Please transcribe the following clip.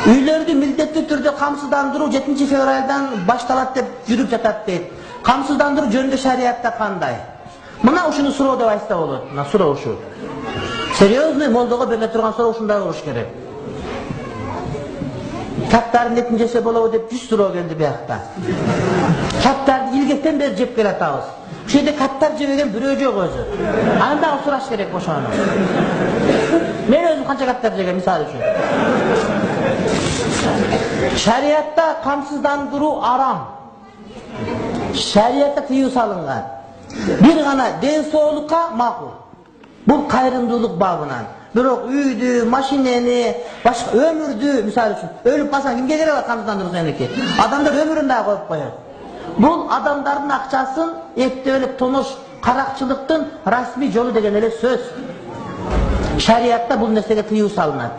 Үйлөрдү милдеттүү түрдө камсыздандыруу 7 февралдан башталат деп жүрүп жатат дейт. Камсыздандыруу жөнүндө шариатта кандай? Мына ушуну суроо деп айтса болот. Мына суроо ушу. Серьезный молдого бериле турган суроо ушундай болуш керек. Каттардын этин жесе болобу деп 100 суроо келди биякта. Каттарды илгектен бери жеп келатабыз. Ушул жерде каттар жебеген бирөө жок өзү. Анда сураш керек ошону. Мен өзүм канча каттар жегем мисалы үчүн. Шариатта камсыздандыруу арам. Шариатта тыюу салынган. Бир гана ден соолукка макул. Бул кайрымдуулук бабынан. Бирок үйдү, машинени, башка өмүрдү, мисалы үчүн, өлүп калсаң кимге керек камсыздандыруу сеники? Адамдар өмүрүн да коюп коет. Бул адамдардын акчасын эптелеп тонуш каракчылыктын расмий жолу деген эле сөз. Шариатта бул нерсеге тыюу салынат.